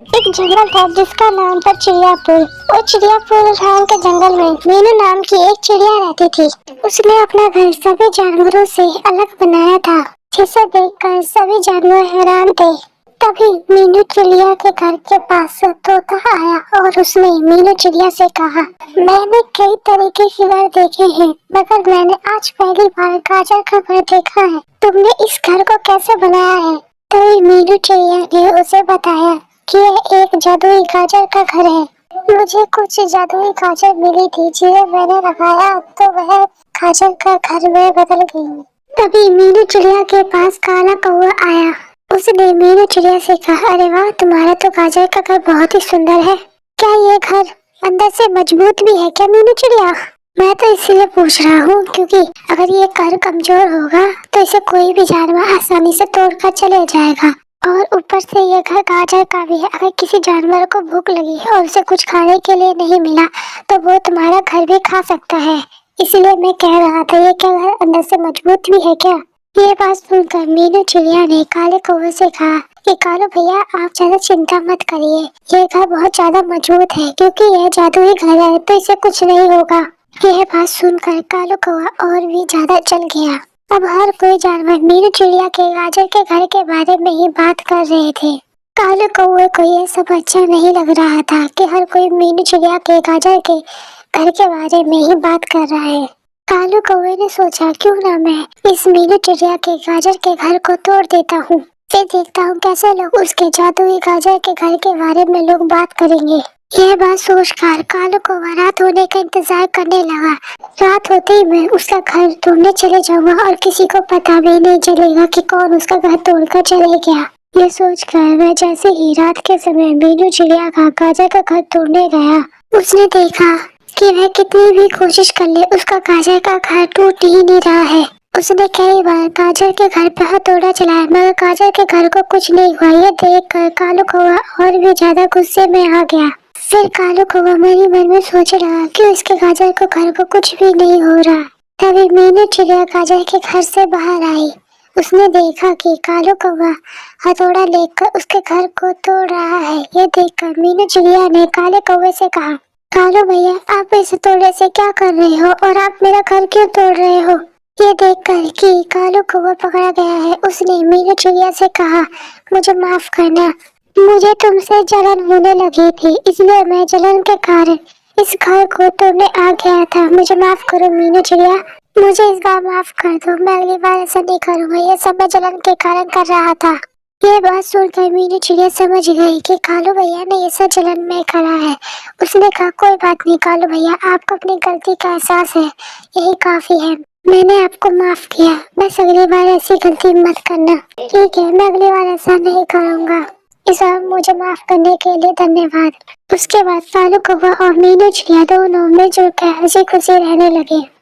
एक जंगल था जिसका नाम था चिड़ियापुर। और चिड़ियापुर गाँव के जंगल में मीनू नाम की एक चिड़िया रहती थी। उसने अपना घर सभी जानवरों से अलग बनाया था, जिसे देखकर सभी जानवर हैरान थे। तभी मीनू चिड़िया के घर के पास तोता आया और उसने मीनू चिड़िया से कहा, मैंने कई तरीके के घर देखे हैं, मगर मैंने आज पहली बार गाजर का घर देखा है। तुमने इस घर को कैसे बनाया है? तभी मीनू चिड़िया ने उसे बताया कि यह एक जादुई गाजर का घर है। मुझे कुछ जादुई गाजर मिली थी जिन्हें मैंने लगाया तो वह गाजर का घर में बदल गई। तभी मीनू चिड़िया के पास काला कौवा आया। उसने मीनू चिड़िया से कहा, अरे वाह, तुम्हारा तो गाजर का घर बहुत ही सुंदर है। क्या ये घर अंदर से मजबूत भी है क्या मीनू चिड़िया? मैं तो इसलिए पूछ रहा हूँ क्योंकि अगर ये घर कमजोर होगा तो इसे कोई भी जानवर आसानी से तोड़कर चले जाएगा। और ऊपर से ये घर गाजर का भी है। अगर किसी जानवर को भूख लगी और उसे कुछ खाने के लिए नहीं मिला तो वो तुम्हारा घर भी खा सकता है। इसलिए मैं कह रहा था, ये क्या घर अंदर से मजबूत भी है क्या? ये बात सुनकर मीनू चिड़िया ने काले कौवे से कहा कि कालू भैया, आप ज्यादा चिंता मत करिए, ये घर बहुत ज्यादा मजबूत है क्योंकि यह जादुई घर है तो इसे कुछ नहीं होगा। यह बात सुनकर कालू कौवा और भी ज्यादा चल गया। अब हर कोई जानवर मीनू चिड़िया के गाजर के घर के बारे में ही बात कर रहे थे। कालू कौवे को यह सब अच्छा नहीं लग रहा था कि हर कोई मीनू चिड़िया के गाजर के घर के बारे में ही बात कर रहा है। कालू कौवे ने सोचा, क्यों ना मैं इस मीनू चिड़िया के गाजर के घर को तोड़ देता हूँ, फिर देखता हूँ कैसे लोग उसके जादुई गाजर के घर के बारे में लोग बात करेंगे। यह बात सोचकर कालू कौवा रात होने का इंतजार करने लगा। रात होते ही मैं उसका घर ढूंढने चले जाऊंगा और किसी को पता भी नहीं चलेगा कि कौन उसका घर तोड़कर चले गया। ये सोचकर मैं जैसे ही रात के समय मीनू चिड़िया का गाजर का घर तोड़ने गया, उसने देखा कि वह कितनी भी कोशिश कर ले उसका गाजर का घर टूट ही नहीं रहा है। उसने कई बार गाजर के घर पे हथौड़ा चलाया मगर गाजर के घर को कुछ नहीं हुआ। ये देखकर कालू कौवा और भी ज्यादा गुस्से में आ गया। फिर कालू कौवा मन ही मन में सोचने लगा कि उसके गाजर को घर को कुछ भी नहीं हो रहा। तभी मीनू चिड़िया गाजर के घर से बाहर आई। उसने देखा कि कालू कौवा हथौड़ा लेकर उसके घर को तोड़ रहा है। ये देखकर मीनू चिड़िया ने काले कौवे से कहा, कालू भैया, आप इस हथौड़े से क्या कर रहे हो और आप मेरा घर क्यों तोड़ रहे हो? ये देखकर कि कालू कौवा पकड़ा गया है, उसने मीनू चिड़िया से कहा, मुझे माफ करना, मुझे तुमसे जलन होने लगी थी, इसलिए मैं जलन के कारण इस घर को तोड़ने आ गया था। मुझे माफ करो मीनू चिड़िया, मुझे इस बार माफ कर दो, मैं अगली बार ऐसा नहीं करूँगा, ये सब मैं जलन के कारण कर रहा था। ये बात सुनकर मीनू चिड़िया समझ गई कि कालू भैया ने ये सब जलन में करा है। उसने कहा, कोई बात नहीं कालू भैया, आपको अपनी गलती का एहसास है, यही काफी है, मैंने आपको माफ किया। बस अगली बार ऐसी गलती मत करना। ठीक है, मैं अगली बार ऐसा नहीं करूँगा। इस बार मुझे माफ करने के लिए धन्यवाद। उसके बाद कालू कौवा और मीनू चिड़िया दोनों मिलजुल कर हंसी खुशी रहने लगे।